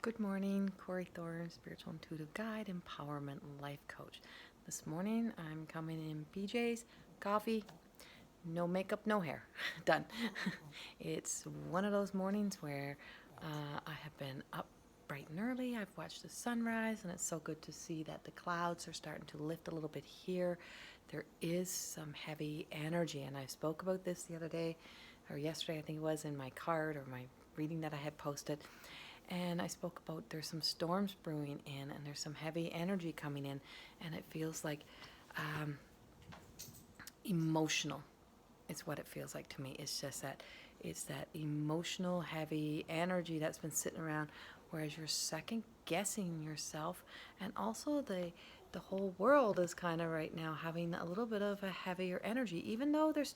Good morning, Corey Thorne, Spiritual Intuitive Guide, Empowerment Life Coach. This morning I'm coming in PJs, coffee, no makeup, no hair. Done. It's one of those mornings where I have been up bright and early. I've watched the sunrise, and it's so good to see that the clouds are starting to lift a little bit here. There is some heavy energy, and I spoke about this the other day, or yesterday, I think it was, in my card or my reading that I had posted. And I spoke about there's some storms brewing in, and there's some heavy energy coming in, and it feels like emotional. It's what it feels like to me. It's just that it's that emotional, heavy energy that's been sitting around, whereas you're second guessing yourself, and also the whole world is kind of right now having a little bit of a heavier energy, even though there's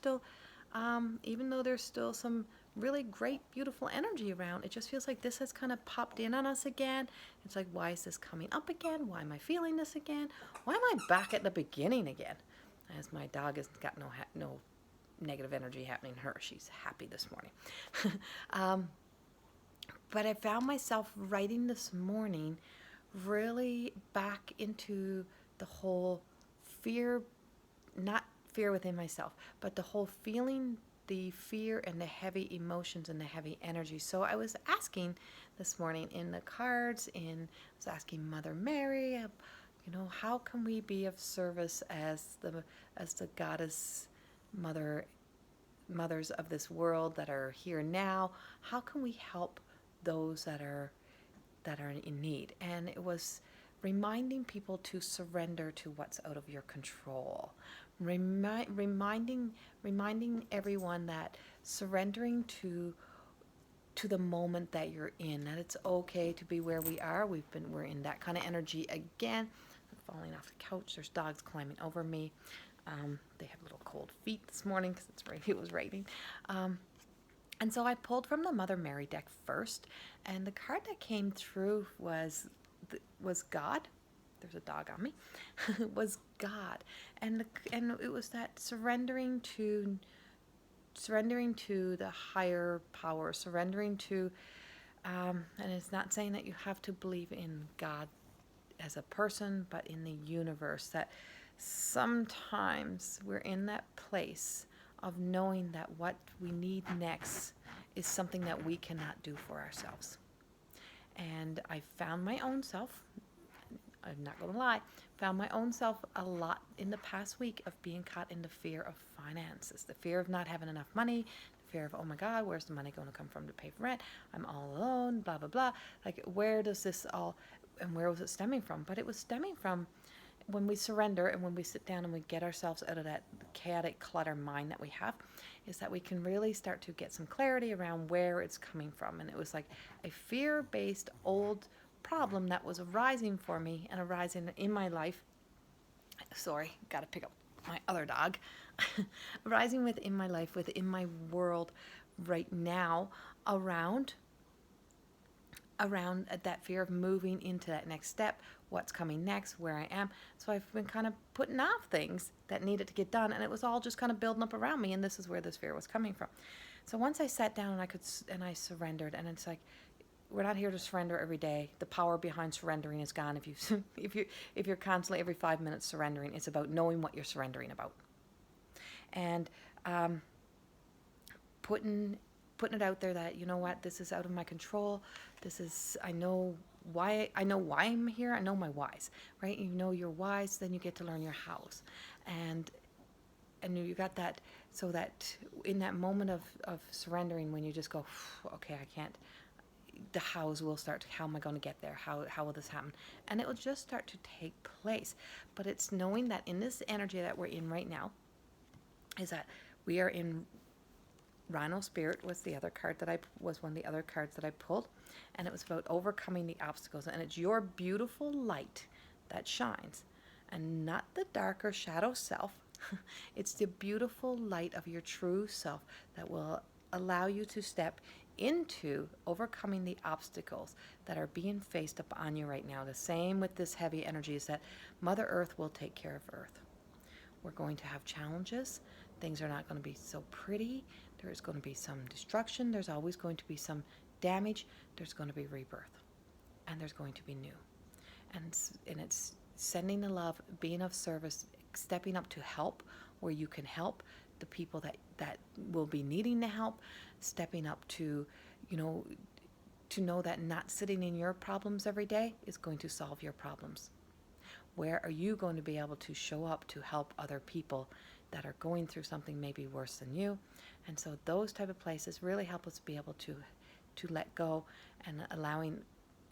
still some really great, beautiful energy around. It just feels like this has kind of popped in on us again. It's like, why is this coming up again? Why am I feeling this again? Why am I back at the beginning again? As my dog has got no negative energy happening to her. She's happy this morning. But I found myself writing this morning really back into the whole fear, not fear within myself, but the whole feeling the fear and the heavy emotions and the heavy energy. So I was asking this morning in the cards, I was asking Mother Mary, how can we be of service as the goddess mothers of this world that are here now? How can we help those that are in need? And it was reminding people to surrender to what's out of your control. Reminding everyone that surrendering to the moment that you're in, that it's okay to be where we are. We're in that kind of energy again. I'm falling off the couch. There's dogs climbing over me. They have little cold feet this morning because it was raining. And so I pulled from the Mother Mary deck first, and the card that came through was God. There's a dog on me. Was God, and it was that surrendering to the higher power, surrendering to, and it's not saying that you have to believe in God as a person, but in the universe. That sometimes we're in that place of knowing that what we need next is something that we cannot do for ourselves. And I found my own self, I'm not going to lie, found my own self a lot in the past week of being caught in the fear of finances, the fear of not having enough money, the fear of, oh my God, where's the money going to come from to pay for rent? I'm all alone, blah, blah, blah. Like, where does this all, and where was it stemming from? But it was stemming from when we surrender and when we sit down and we get ourselves out of that chaotic clutter mind that we have, is that we can really start to get some clarity around where it's coming from. And it was like a fear-based old problem that was arising for me and arising in my life. Sorry, got to pick up my other dog. Arising within my life, within my world right now, around that fear of moving into that next step, what's coming next, where I am. So I've been kind of putting off things that needed to get done, and it was all just kind of building up around me, and this is where this fear was coming from. So once I sat down and I surrendered, and it's like, we're not here to surrender every day. The power behind surrendering is gone. If you're constantly every 5 minutes surrendering, it's about knowing what you're surrendering about, and putting it out there that, you know what, this is out of my control. This is, I know why I'm here. I know my whys, right? You know your whys, then you get to learn your hows. And you got that, so that in that moment of surrendering, when you just go, okay, I can't, the hows will start. How am I going to get there? How will this happen? And it will just start to take place. But it's knowing that in this energy that we're in right now, is that we are in Rhino Spirit. Was one of the other cards that I pulled, and it was about overcoming the obstacles. And it's your beautiful light that shines, and not the darker shadow self. It's the beautiful light of your true self that will allow you to step into overcoming the obstacles that are being faced upon you right now. The same with this heavy energy is that Mother Earth will take care of Earth. We're going to have challenges. Things are not going to be so pretty. There's going to be some destruction. There's always going to be some damage. There's going to be rebirth. and there's going to be new. And it's sending the love, being of service, stepping up to help where you can help the people that will be needing the help, stepping up to, you know, to know that not sitting in your problems every day is going to solve your problems. Where are you going to be able to show up to help other people that are going through something maybe worse than you? And so those type of places really help us be able to let go, and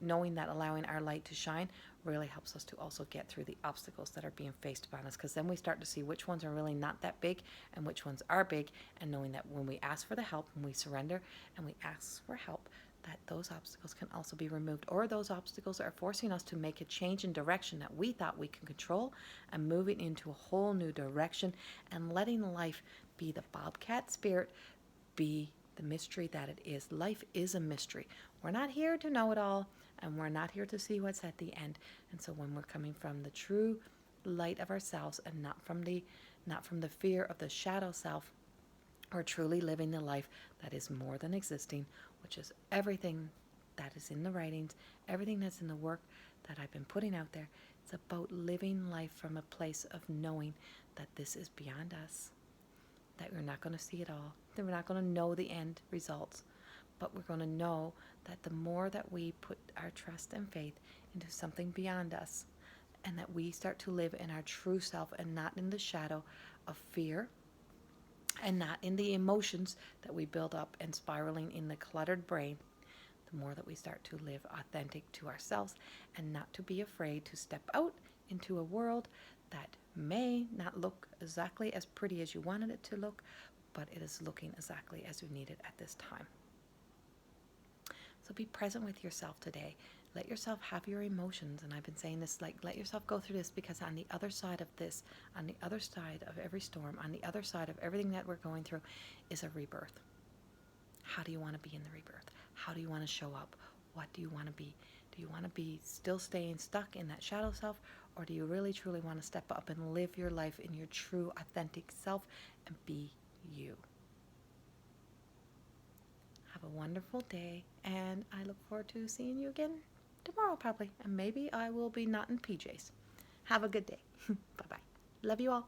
knowing that allowing our light to shine really helps us to also get through the obstacles that are being faced upon us, because then we start to see which ones are really not that big and which ones are big, and knowing that when we ask for the help, when we surrender and we ask for help, that those obstacles can also be removed, or those obstacles are forcing us to make a change in direction that we thought we can control, and moving into a whole new direction and letting life be the bobcat spirit, be the mystery that it is. Life is a mystery. We're not here to know it all, and we're not here to see what's at the end. And so when we're coming from the true light of ourselves and not from the fear of the shadow self, we're truly living the life that is more than existing, which is everything that is in the writings, everything that's in the work that I've been putting out there. It's about living life from a place of knowing that this is beyond us, that we're not going to see it all, that we're not going to know the end results, but we're going to know that the more that we put our trust and faith into something beyond us, and that we start to live in our true self and not in the shadow of fear, and not in the emotions that we build up and spiraling in the cluttered brain, the more that we start to live authentic to ourselves and not to be afraid to step out into a world that may not look exactly as pretty as you wanted it to look, but it is looking exactly as you need it at this time. So be present with yourself today. Let yourself have your emotions. And I've been saying this, like, let yourself go through this, because on the other side of this, on the other side of every storm, on the other side of everything that we're going through is a rebirth. How do you want to be in the rebirth? How do you want to show up? What do you want to be? Do you want to be still staying stuck in that shadow self? Or do you really truly want to step up and live your life in your true authentic self and be you? Have a wonderful day, and I look forward to seeing you again tomorrow probably, and maybe I will be not in PJs. Have a good day. Bye-bye. Love you all.